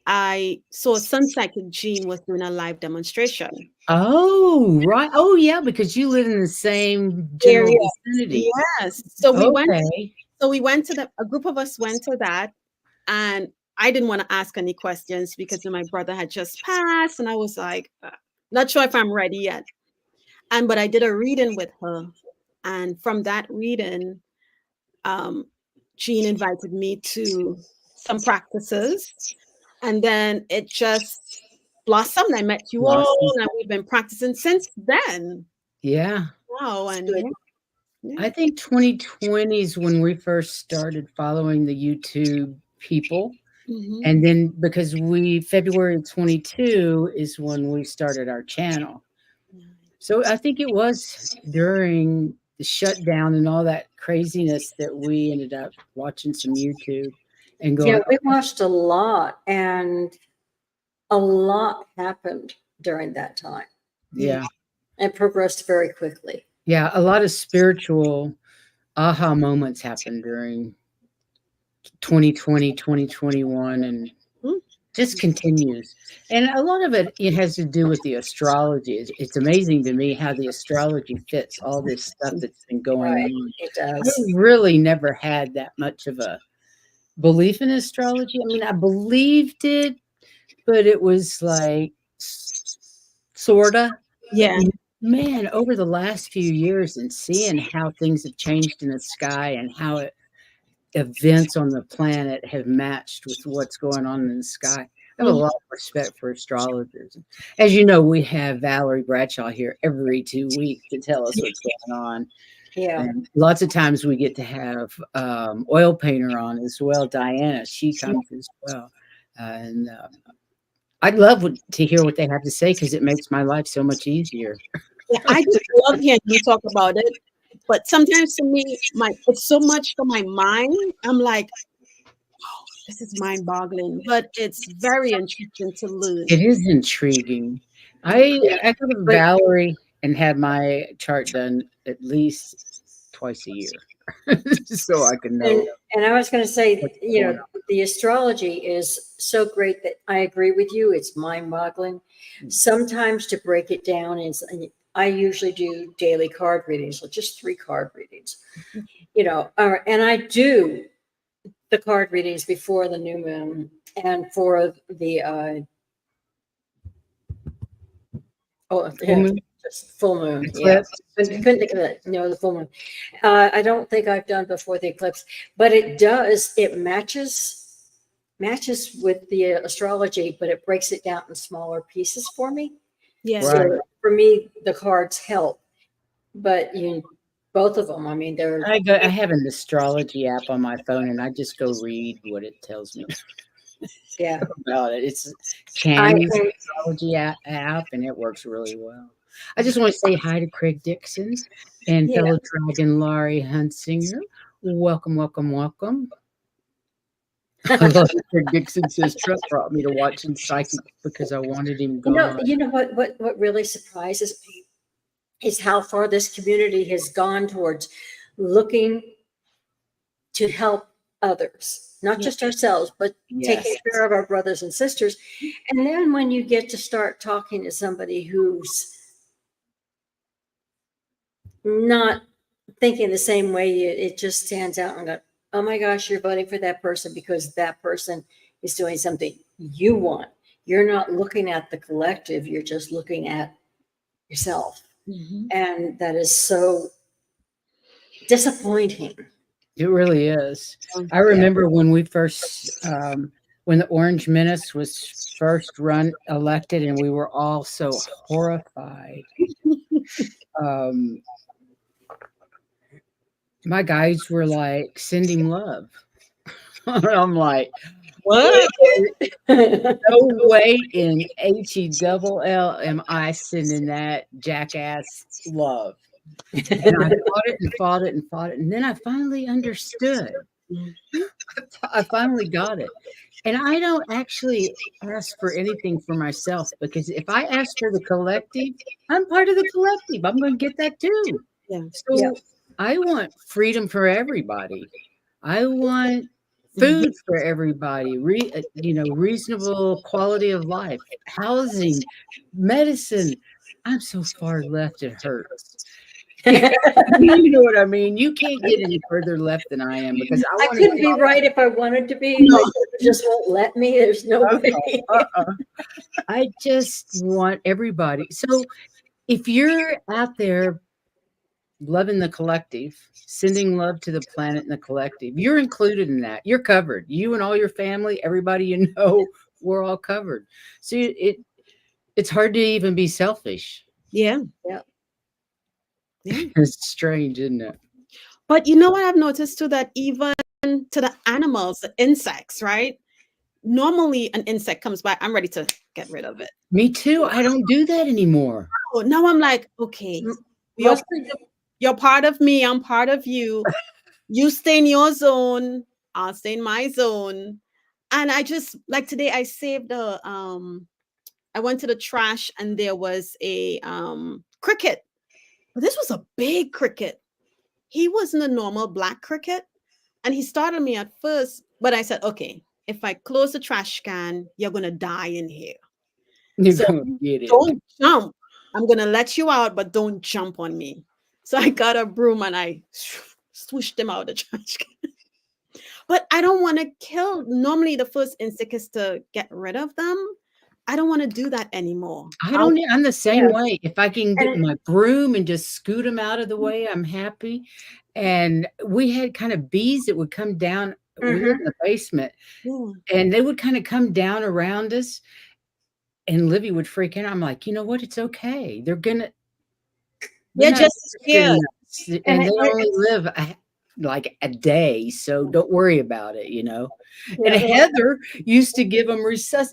S2: I saw Sun Psychic Jean was doing a live demonstration.
S1: Oh, right. Oh, yeah, because you live in the same general
S2: Area.
S1: vicinity.
S2: Yes. So
S1: Okay.
S2: we went to a group of us went to that, and I didn't want to ask any questions because my brother had just passed, and I was like, not sure if I'm ready yet. But I did a reading with her, and from that reading, um, Jean invited me to some practices, and then it just blossomed. I met you all,
S1: Awesome.
S2: and we've been practicing since then.
S1: Yeah.
S2: Wow,
S3: It's
S2: and
S3: good.
S2: yeah.
S1: I think 2020 is when we first started following the YouTube people.
S2: Mhm.
S1: And then because February 22 is when we started our channel. So I think it was during the shutdown and all that craziness that we ended up watching some YouTube and
S3: Yeah,
S1: going,
S3: we watched a lot, and a lot happened during that time.
S2: Yeah.
S1: yeah,
S3: It progressed very quickly.
S1: yeah, a lot of spiritual aha moments happened during 2020, 2021, and
S2: Mm.
S1: just continues. And a lot of it has to do with the astrology. It's amazing to me how the astrology fits all this stuff that's been going
S3: Right.
S1: on.
S3: It
S1: I
S3: does.
S1: really never had that much of a belief in astrology. I mean, I believed it, but it was like sorta.
S2: Yeah.
S1: Man, over the last few years and seeing how things have changed in the sky and how events on the planet have matched with what's going on in the sky. I have a
S2: Mhm.
S1: lot of respect for astrologers. As you know, we have Valerie Bradshaw here every 2 weeks to tell us what's going on.
S3: Yeah.
S1: And lots of times we get to have oil painter on as well. Diana, she comes as well. And I'd love to hear what they have to say because it makes my life so much easier.
S2: Yeah, I just love hearing you talk about it. But sometimes to me, it's so much for my mind. I'm like, this is mind-boggling, but it's very interesting to
S1: It
S2: learn.
S1: is intriguing.
S3: Yeah.
S1: I go to
S3: But
S1: Valerie and had my chart done at least twice a year, so I can
S3: and
S1: know
S3: and I was going to say,
S1: what's going on.
S3: the astrology is so great that I agree with you. It's mind-boggling. Sometimes to break it down is, I usually do daily card readings, so just 3 card readings. And I do the card readings before the new moon and for the
S1: Full
S3: yeah,
S1: moon
S3: just full moon. Yeah.
S1: eclipse.
S3: Couldn't think of it. No, the full moon. I don't think I've done before the eclipse, but it matches with the astrology, but it breaks it down in smaller pieces for me.
S2: Yeah.
S1: Right.
S3: So for me, the cards help, but both of them, I mean,
S1: I have an astrology app on my phone, and I just go read what it tells me
S3: yeah.
S1: about it. It's
S3: I
S1: Candy's astrology app, and it works really well. I just want to say hi to Craig Dixon and
S3: yeah.
S1: fellow dragon Laurie Hunsinger. Welcome, welcome, welcome. I love that Craig Dixon says Trump brought me to watching Psychic because I wanted him gone.
S3: You know what really surprises me? is how far this community has gone towards looking to help others, not
S2: Yeah.
S3: just ourselves, but taking
S1: Yes.
S3: care of our brothers and sisters. And then when you get to start talking to somebody who's not thinking the same way, it just stands out and go, oh my gosh, you're voting for that person because that person is doing something you want. You're not looking at the collective, you're just looking at yourself.
S2: Mhm.
S3: And that is so disappointing.
S1: It really is. I
S2: Yeah.
S1: remember when we first, when the Orange Menace was first elected, and we were all so horrified. Um, my guys were like, send him love. I'm like,
S2: What?
S1: no way in HE am I sending that jackass love. And I fought it and fought it and fought it. And then I finally understood.
S2: Mhm.
S1: I finally got it. And I don't actually ask for anything for myself, because if I ask for the collective, I'm part of the collective. I'm going to get that too.
S2: Yeah.
S3: Yeah.
S1: So I want freedom for everybody. I want
S2: Mhm.
S1: food for everybody, reasonable quality of life, housing, medicine. I'm so far left, it hurts. You know what I mean? You can't get any further left than I am, because I
S3: I
S1: want to
S3: couldn't
S1: get
S3: be
S1: all
S3: right if I wanted to be,
S2: No.
S3: but it just won't let me. There's no way.
S1: uh-uh. I just want everybody. So if you're out there loving the collective, sending love to the planet and the collective, you're included in that. You're covered. You and all your family, everybody you know, we're all covered. So it's hard to even be selfish.
S2: Yeah.
S3: Yeah.
S2: Yeah.
S1: It's strange, isn't it?
S2: But you know what I've noticed too, that even to the animals, the insects, right? Normally an insect comes by, I'm ready to get rid of it.
S1: Me too. I don't do that anymore.
S2: Oh, now I'm like, okay, you're,
S3: Mostly,
S2: you're part of me, I'm part of you. You stay in your zone, I'll stay in my zone. And I just like today I saved I went to the trash and there was a cricket. But this was a big cricket. He wasn't a normal black cricket. And he startled me at first, but I said, okay, if I close the trash can, you're gonna die in here.
S1: You're
S2: So
S1: going to get it.
S2: don't jump. I'm gonna let you out, but don't jump on me. So I got a broom and I swooshed him out of the trash can. But I don't want to kill. Normally, the first instinct is to get rid of them. I don't want to do that anymore.
S1: I don't I'm the same
S3: yeah.
S1: way. If I can get
S3: And
S1: my broom and just scoot them out of the way, I'm happy. And we had kind of bees that would come down. We live in the basement,
S2: Yeah.
S1: and they would kind of come down around us, and Livy would freak out. I'm like, "You know what? It's okay. They're
S2: You're
S1: not
S2: just
S1: interested in
S2: scared.
S1: us,
S3: and
S1: and they only live like a day, so don't worry about it, And
S3: yeah,
S1: Heather used to give them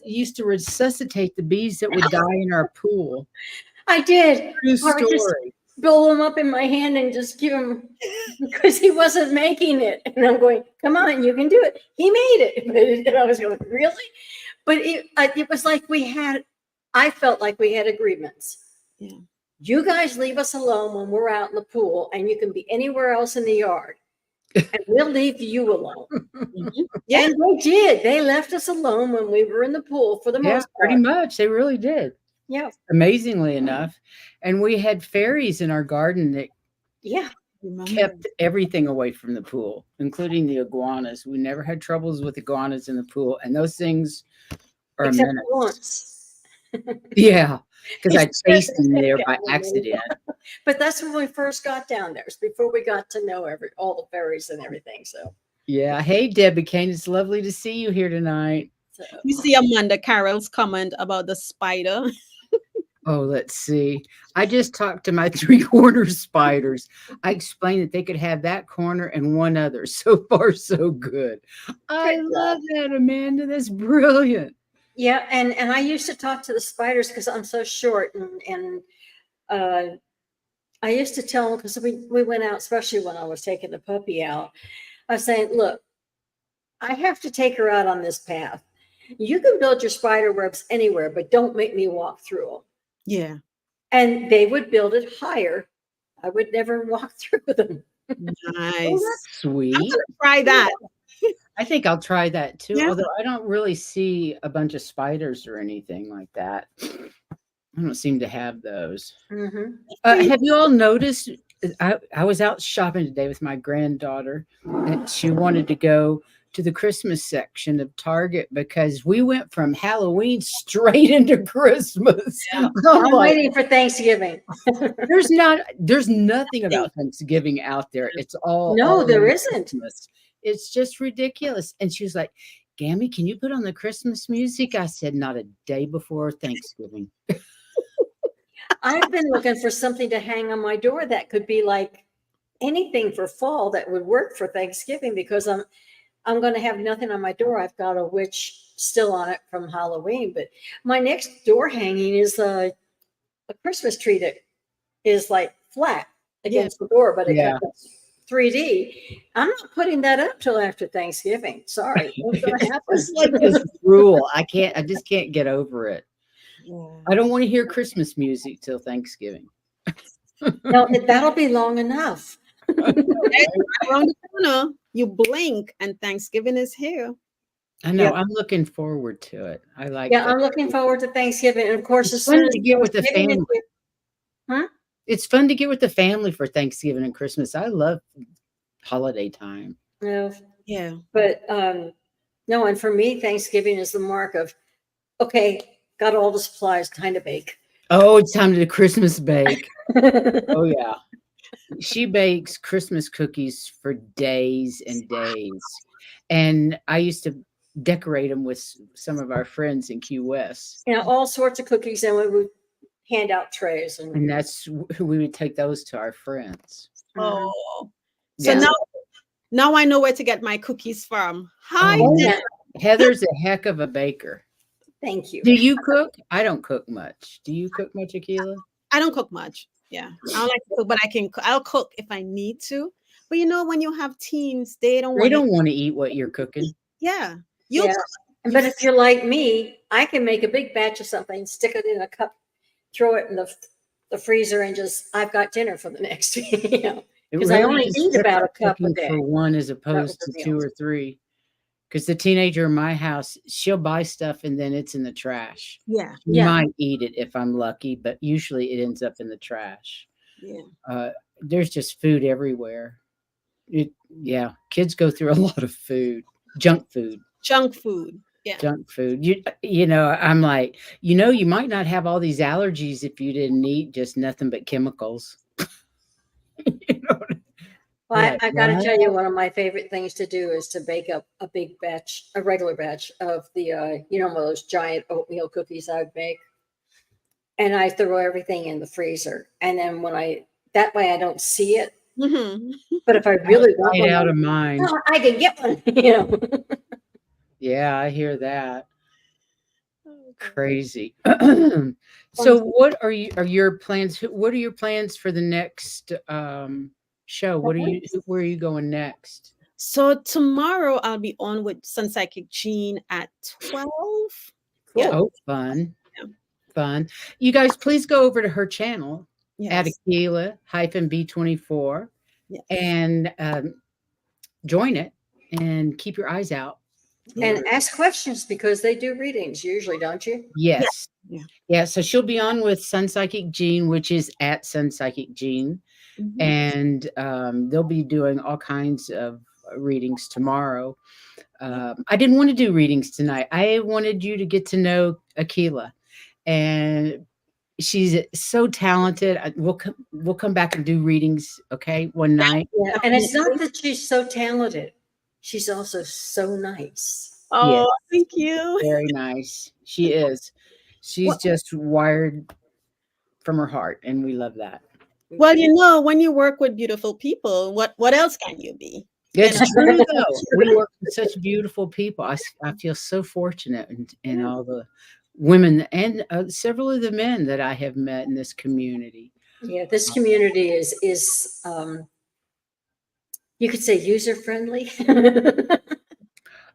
S1: used to resuscitate the bees that would die in our pool.
S3: I did.
S1: True
S3: I would just
S1: story.
S3: blow him up in my hand and just give him because he wasn't making it. And I'm going, come on, you can do it. He made it. And I was going, really? But it was like I felt like we had agreements.
S2: Yeah.
S3: You guys leave us alone when we're out in the pool, and you can be anywhere else in the yard, and we'll leave you alone.
S2: Mhm. Yeah.
S3: And they did. They left us alone when we were in the pool for the
S1: Yeah,
S3: most
S1: pretty
S3: part.
S1: much. They really did,
S3: Yeah.
S1: amazingly enough. And we had fairies in our garden that
S3: Yeah.
S2: Remember.
S1: kept everything away from the pool, including the iguanas. We never had troubles with iguanas in the pool, and those things are a
S3: Except
S1: menace.
S3: once.
S1: Yeah, because I
S3: It's
S1: chased
S3: just
S1: them there
S3: a
S1: by
S3: cat.
S1: accident.
S3: But that's when we first got down there. It's before we got to know all the fairies and everything. So
S1: Yeah. Hey, Debbie Kane, it's lovely to see you here tonight.
S2: You see Amanda Carroll's comment about the spider.
S1: Oh, let's see. I just talked to my three-corner spiders. I explained that they could have that corner and one other. So far, so good. I
S3: Good job.
S1: love that, Amanda. That's brilliant.
S3: Yeah, and I used to talk to the spiders because I'm so short, and I used to tell them because we went out, especially when I was taking the puppy out. I was saying, look, I have to take her out on this path. You can build your spider webs anywhere, but don't make me walk through them.
S2: Yeah.
S3: and they would build it higher. I would never walk through them.
S1: Oh,
S2: Nice.
S1: that's
S2: I'm
S1: sweet.
S2: gonna try that.
S1: I think I'll try that too.
S2: Yeah.
S1: Although I don't really see a bunch of spiders or anything like that. I don't seem to have those.
S3: Mhm.
S1: Have you all noticed? I was out shopping today with my granddaughter, and she wanted to go to the Christmas section of Target because we went from Halloween straight into Christmas. I'm
S3: I'm
S1: like,
S3: waiting for Thanksgiving.
S1: there's nothing about Thanksgiving out there. It's
S3: No,
S1: all
S3: there
S1: in
S3: isn't.
S1: Christmas. It's just ridiculous. And she was like, Gammy, can you put on the Christmas music? I said, not a day before Thanksgiving.
S3: I've been looking for something to hang on my door that could be like anything for fall that would work for Thanksgiving because I'm going to have nothing on my door. I've got a witch still on it from Halloween, but my next door hanging is a Christmas tree that is like flat against the door, but it
S1: Yeah.
S3: comes 3D. I'm not putting that up till after Thanksgiving. Sorry, what's going to happen?
S1: It's like this rule. I just can't get over it.
S2: Yeah.
S1: I don't want to hear Christmas music till Thanksgiving.
S3: No, that'll be long enough.
S2: Around the corner, you blink, and Thanksgiving is here.
S1: I know.
S3: Yep.
S1: I'm looking forward to it. I like
S3: Yeah,
S1: that.
S3: I'm looking forward to Thanksgiving. And of course,
S1: It's
S3: as soon
S1: fun
S3: as
S1: to get with the
S3: Thanksgiving is
S1: family.
S3: here- Huh?
S1: It's fun to get with the family for Thanksgiving and Christmas. I love holiday time.
S3: No,
S2: Yeah.
S3: but no, and for me, Thanksgiving is the mark of okay, got all the supplies, time to bake.
S1: Oh, it's time to do Christmas bake. Oh yeah. She bakes Christmas cookies for days and days. And I used to decorate them with some of our friends in Key West.
S3: You know, all sorts of cookies, and we would hand out trays.
S1: And that's who we would take those to our friends.
S2: Oh. So
S1: Yeah.
S2: now I know where to get my cookies from. Hi.
S1: Oh,
S3: yeah.
S1: Heather's a heck of a baker.
S3: Thank you.
S1: Do you cook? I don't cook much. Do you cook much, Akela?
S2: I don't cook much. Yeah. I don't like to cook, but I'll cook if I need to. But you know, when you have teens, they don't
S1: They
S2: want
S1: don't want to eat what you're cooking.
S2: Yeah.
S3: Yeah. But if you're like me, I can make a big batch of something, stick it in a cup, throw it in the freezer, and just I've got dinner for the next week. You know,
S1: It
S3: 'Cause I only
S1: is
S3: eat about a cup a
S1: cooking
S3: day.
S1: for one as opposed
S3: was
S1: to
S3: the
S1: 2 or 3. Because the teenager in my house, she'll buy stuff and then it's in the trash.
S2: Yeah.
S1: You
S3: Yeah.
S1: might eat it if I'm lucky, but usually it ends up in the trash.
S2: Yeah.
S1: There's just food everywhere. Yeah, kids go through a lot of food, junk food.
S2: Junk food. Yeah.
S1: Junk food. You know, I'm like, you might not have all these allergies if you didn't eat just nothing but chemicals. You know?
S3: Well,
S1: Like,
S3: I got to
S1: what?
S3: tell you, one of my favorite things to do is to bake up a big batch, a regular batch of the, one of those giant oatmeal cookies I would make. And I throw everything in the freezer. And then that way I don't see it.
S2: Mhm.
S3: But if I really want
S1: Right
S3: one,
S1: out of mind.
S3: oh, I can get one, you know.
S1: Yeah, I hear that.
S2: Oh,
S1: Crazy. So what are your plans? What are your plans for the next show? Where are you going next?
S2: So tomorrow I'll be on with Sun Psychic Jean at 12. Yeah.
S1: Oh, fun.
S2: Yeah.
S1: Fun. You guys, please go over to her channel at
S2: Yes.
S1: Akela-B24
S2: Yes.
S1: and join it and keep your eyes out.
S3: And ask questions because they do readings usually, don't you?
S1: Yes.
S2: Yeah.
S1: Yeah. So she'll be on with Sun Psychic Jean, which is at Sun Psychic Jean.
S2: Mhm.
S1: And they'll be doing all kinds of readings tomorrow. I didn't want to do readings tonight. I wanted you to get to know Akela, and she's so talented. We'll come back and do readings, okay, one night.
S3: Yeah. And it's not that she's so talented. She's also so nice.
S2: Oh, thank you.
S1: Very nice. She is. She's just wired from her heart, and we love that.
S2: Well, you know, when you work with beautiful people, what else can you be?
S1: It's true, though. We work with such beautiful people. I feel so fortunate in all the women and several of the men that I have met in this community.
S3: Yeah, this community is you could say user friendly.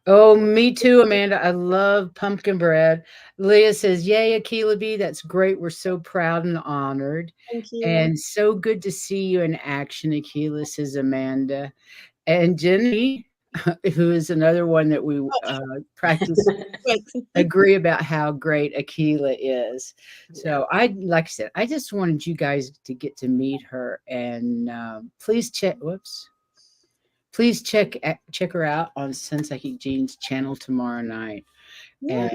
S1: Oh, me too, Amanda. I love pumpkin bread. Leah says, "Yay, Akela B. That's great. We're so proud and honored.
S2: Thank you.
S1: And so good to see you in action, Akela," says Amanda. And Jenny, who is another one that we practice,
S2: Right.
S1: agree about how great Akela is. So like I said, I just wanted you guys to get to meet her, and please check. Whoops. Please check her out on Sensei Jean's channel tomorrow night,
S2: Yeah.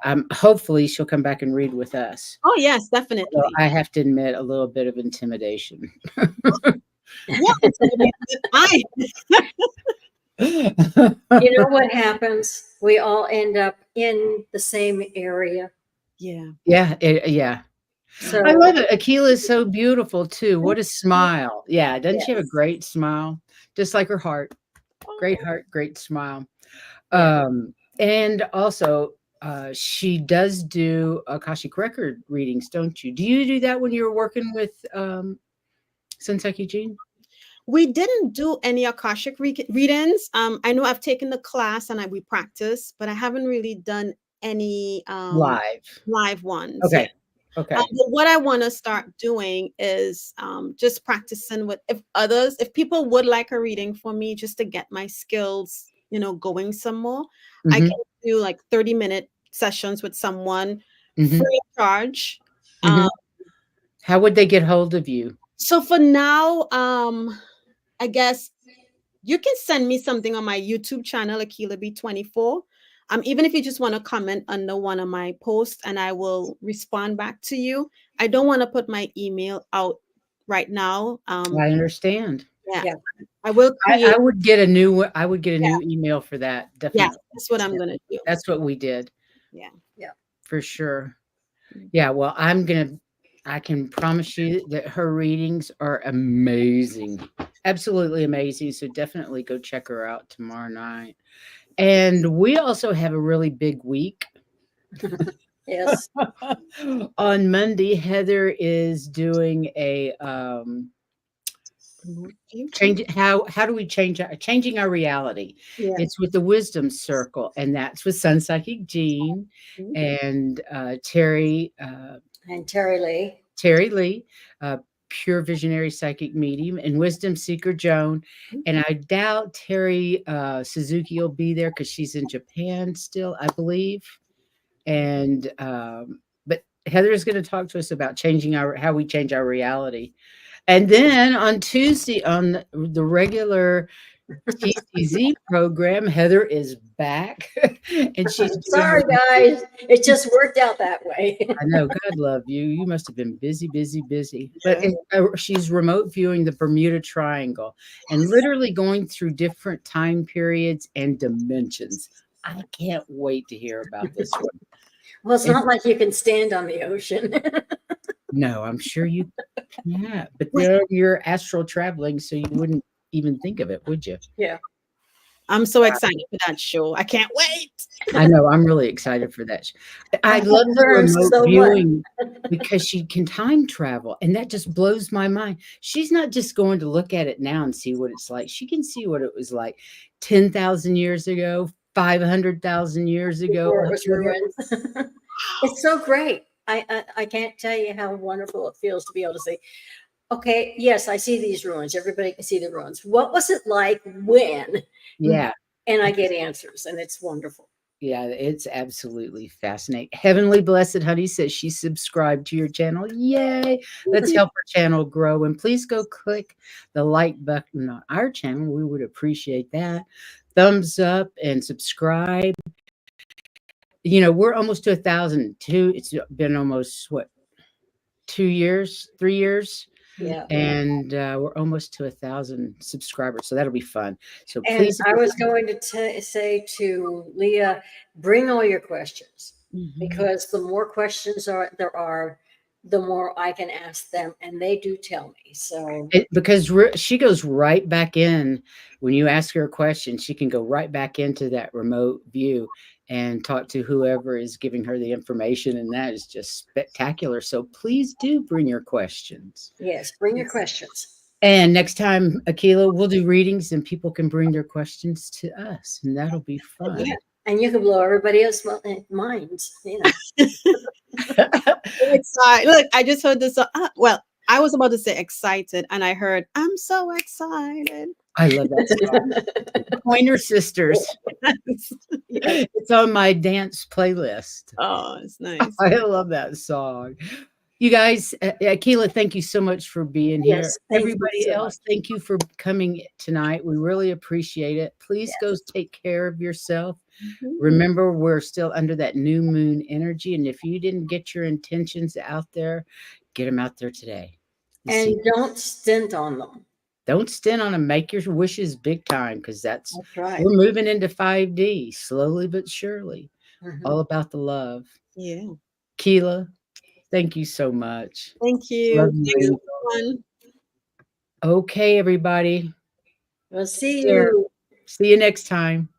S1: and hopefully she'll come back and read with us.
S2: Oh yes,
S1: Although
S2: definitely.
S1: I have to admit a little bit of intimidation.
S2: Yeah, it's gonna be a good time.
S3: You know what happens? We all end up in the same area.
S2: Yeah.
S1: Yeah, yeah.
S3: So,
S1: I love it. Akila is so beautiful too. What a smile. Yeah, doesn't she have a
S3: yes.
S1: great smile? Just like her heart. Great
S2: Oh,
S1: heart, great smile.
S3: Yeah.
S1: And also, she does do Akashic record readings, don't you? Do you do that when you're working with Sensei Jean?
S2: we didn't do any Akashic readings. I know I've taken the class and we practice, but I haven't really done any
S1: Live.
S2: live ones yet.
S1: Okay. Okay.
S2: But what I want to start doing is just practicing with if people would like a reading for me, just to get my skills, going some more. I
S1: Hmm.
S2: can do like 30-minute sessions with someone
S1: Hmm.
S2: free of charge.
S1: Hmm. How would they get hold of you?
S2: So for now, I guess you can send me something on my YouTube channel, Akila B24. Even if you just want to comment under one of my posts, and I will respond back to you. I don't want to put my email out right now.
S1: I understand.
S2: Yeah,
S3: Yeah.
S2: I will
S1: I
S2: create.
S1: would get a new one. I would get a
S2: Yeah,
S1: new email for that.
S2: yeah,
S1: Definitely.
S2: that's what I'm
S1: Yeah,
S2: gonna do.
S1: that's what we did
S2: Yeah.
S3: Yeah.
S1: for sure.
S2: Mm.
S1: Yeah. Well, I can promise you that her readings are amazing. Absolutely amazing. So definitely go check her out tomorrow night. And we also have a really big week.
S3: Yes.
S1: On Monday, Heather is doing a
S2: Promote future.
S1: change how do we changing our reality.
S3: Yeah.
S1: It's with the wisdom circle, and that's with Sun Psychic Jean
S2: Mhm.
S1: and
S3: And Terry Lee.
S1: Terry Lee, pure visionary psychic medium, and wisdom seeker Joan. And I doubt Terry Suzuki will be there because she's in Japan still, I believe. And but Heather is going to talk to us about changing our how we change our reality. And then on Tuesday, on the regular TCZ program, Heather is back, and she's doing her.
S3: Sorry, guys. It just worked out that way.
S1: I know, God love you. You must have been busy, busy, busy. But
S2: Yeah.
S1: she's remote viewing the Bermuda Triangle and literally going through different time periods and dimensions. I can't wait to hear about this one.
S3: Well, it's
S1: And
S3: not like you can stand on the ocean.
S1: no, I'm sure you can, but
S2: Wait,
S1: there you're astral traveling, so you wouldn't even think of it, would you?
S3: Yeah.
S2: I'm so excited for that show. I can't wait.
S1: I know, I'm really excited for that.
S3: I
S1: I
S3: have
S1: love the
S3: learned
S1: remote
S3: so much.
S1: viewing because she can time travel, and that just blows my mind. She's not just going to look at it now and see what it's like. She can see what it was like 10,000 years ago, 500,000 years ago,
S3: Before it was
S1: 100.
S3: ruined. It's so great. I can't tell you how wonderful it feels to be able to say, okay, yes, I see these ruins. Everybody can see the ruins. What was it like when?
S1: Yeah.
S3: And I get answers, and it's wonderful.
S1: Yeah, it's absolutely fascinating. Heavenly Blessed Honey says she subscribed to your channel. Yay! Let's help her channel grow. And please go click the like button on our channel. We would appreciate that. Thumbs up and subscribe. We're almost to 1,000. It's been almost what, 2 years, 3 years,
S3: Yeah.
S1: and we're almost to 1,000 subscribers. So that'll be fun. So
S3: And
S1: please,
S3: I was going to say to Leah, bring all your questions,
S2: Mhm.
S3: because the more questions there are, the more I can ask them, and they do tell me. So
S1: because she goes right back in when you ask her a question, she can go right back into that remote view and talk to whoever is giving her the information, and that is just spectacular. So please do bring your questions.
S3: yes, bring your
S2: Yes.
S3: questions.
S1: And next time, Akela, we'll do readings and people can bring their questions to us, and that'll be fun.
S3: Yeah. And you can blow everybody else's minds, you know.
S2: Excited. Look, I just heard this. Well, I was about to say excited, and I heard, I'm so excited.
S1: I love that song. Pointer Sisters.
S2: Yes.
S1: It's on my dance playlist.
S2: Oh, it's nice.
S1: I love that song. You guys, Akela, thank you so much for being here.
S3: Yes, thank you
S1: Everybody
S3: so
S1: else, thank you for coming tonight. We really appreciate it. Please go take care of yourself.
S2: Mhm.
S1: Remember, we're still under that new moon energy. And if you didn't get your intentions out there, get them out there today.
S3: And don't stint on them.
S1: Don't stint on them. Make your wishes big time, because
S3: That's right.
S1: we're moving into 5D slowly but surely.
S3: Mhm.
S1: All about the love.
S2: Yeah.
S1: Keela, thank you so much.
S2: Thank you.
S1: Love you,
S2: Thanks,
S1: Angel.
S2: everyone.
S1: Okay, everybody.
S3: We'll see
S1: There.
S3: you.
S1: See you next time.